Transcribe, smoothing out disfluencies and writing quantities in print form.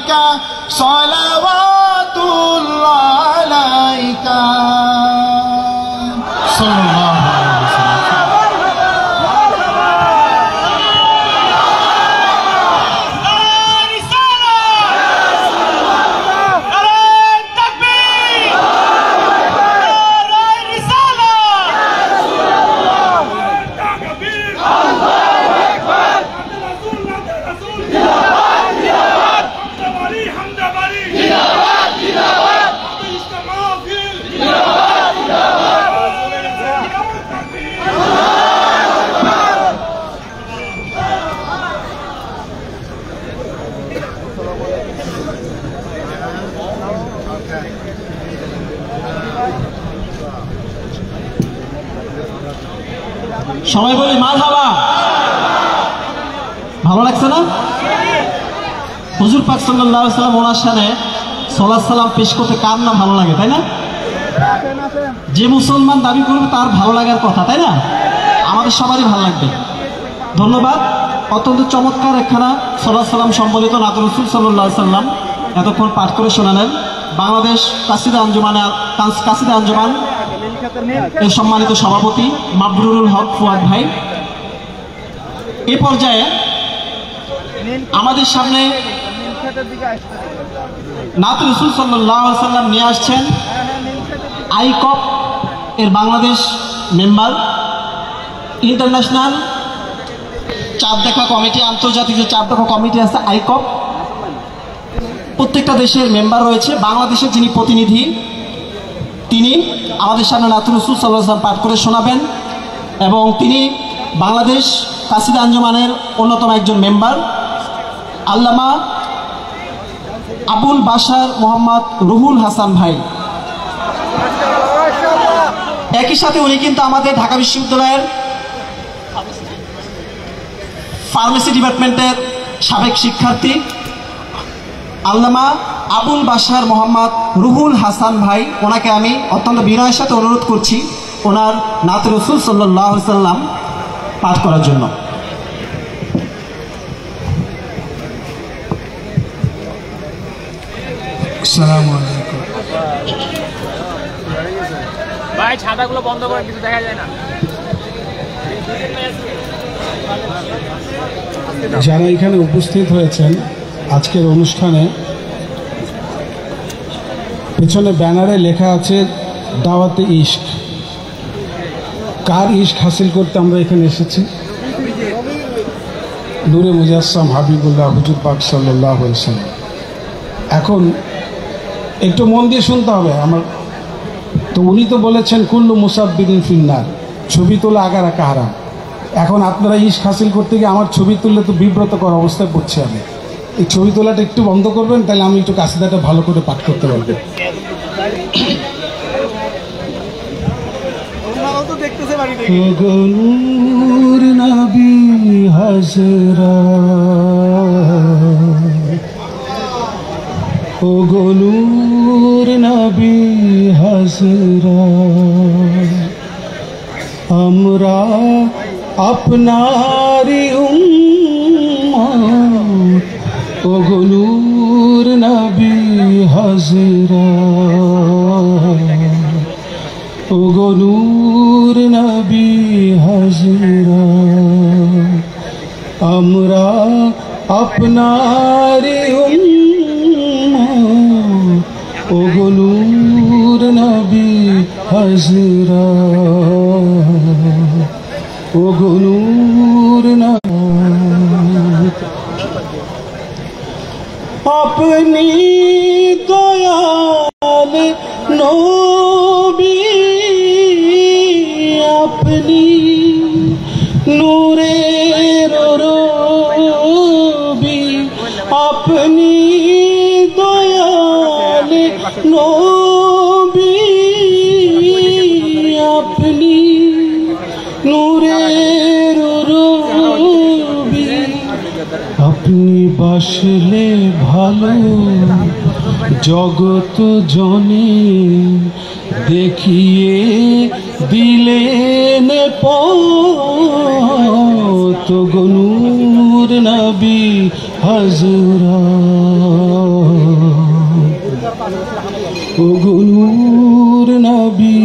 আলাইকা সালাওয়াতুল্লাহ আলাইকা সাল্লাল্লাহু আলাইহি ওয়াসাল্লাম। সবাই বলি মারহাবা। ভালো লাগছে না? হুজুর পাক সাল্লাল্লাহু আলাইহি ওয়াসাল্লাম ওনার শানে সালাত সালাম পেশ করতে কার না ভালো লাগে, তাই না? যে মুসলমান দাবি করবে তার ভালো লাগার কথা, তাই না? আমাদের সবারই ভালো লাগবে। ধন্যবাদ। অত্যন্ত চমৎকার একখানা সালাত সালাম সম্বলিত নাত রাসূল সাল্লাল্লাহু আলাইহি ওয়াসাল্লাম এতক্ষণ পাঠ করে শোনালেন বাংলাদেশ কাসিদা আঞ্জুমান এর সম্মানিত সভাপতি মাবরুরুল হক ফুয়াদ ভাই। এই পর্যায়ে আমাদের সামনে নাত রাসূল সাল্লাল্লাহু আলাইহি ওয়াসাল্লাম নিয়ে আসছেন আইকপ এর বাংলাদেশ মেম্বার, ইন্টারন্যাশনাল চাঁদ দেখা কমিটি, আন্তর্জাতিক যে চাঁদ দেখা কমিটি আছে আইকপ, প্রত্যেকটা দেশের মেম্বার রয়েছে। বাংলাদেশের যিনি প্রতিনিধি তিনি আমাদের সামনে নাত রাসূল সাল্লাল্লাহু আলাইহি ওয়াসাল্লাম পাঠ করে শোনাবেন এবং তিনি বাংলাদেশ কাসিদা আঞ্জুমানের অন্যতম একজন মেম্বার আল্লামা আবুল বাশার মোহাম্মদ রুহুল হাসান ভাই। একই সাথে উনি কিন্তু আমাদের ঢাকা বিশ্ববিদ্যালয়ের ফার্মেসি ডিপার্টমেন্টের সাবেক শিক্ষার্থী আল্লামা আবুল বাশার মোহাম্মদ রুহুল হাসান ভাই। ওনাকে আমি অত্যন্ত বিনয়ের সাথে অনুরোধ করছি ওনার নাত রাসূল সাল্লাল্লাহু আলাইহি ওয়াসাল্লাম পাঠ করার জন্য। আসসালামু আলাইকুম। ভাই ছাতাগুলো বন্ধ করে, কিছু দেখা যায় না। যারা এখানে উপস্থিত হয়েছেন আজকের অনুষ্ঠানে, পেছনে ব্যানারে লেখা আছে দাওয়াতে ইশক। কার ইশক হাসিল করতে আমরা এখানে এসেছি? নূরে মুজাসসাম হাবিবুল্লাহ হুজুর পাক সাল্লাল্লাহু আলাইহি ওয়াসাল্লাম। এখন একটু মন দিয়ে শুনতে হবে আমার। তো উনি তো বলেছেন কুল্লু মুসাব্বিদিন ফিন্নার, ছবি তোলা আগা রাখা হারাম। এখন আপনারা ইশক হাসিল করতে গিয়ে আমার ছবি তুললে তো বিব্রতকর অবস্থায় পড়ছি আমি। এই ছবি তোলাটা একটু বন্ধ করবেন, তাহলে আমি একটু কাসিদাটা ভালো করে পাঠ করতে পারবো। নূর নবী হযরত, ও গো নূর নবী হযরত, আমরা আপনারি উম্মত, ও গো নূর নবী হযরত, ও গো নূর নবী হযরত, আমরা আপনারি উম্মত, ও গো নূর নবী হযরত, ও গো নূর নবী। আপনি দয়াল নবী, আপনি নূরের রবি, আপনি দয়াল নবী, আপনি নূরের রবি, আপনি বাসলে ভালো জগত জনে, দেখিয়ে দিলেন পথ, গো নূর নবী হযরত, ও গো নূর নবী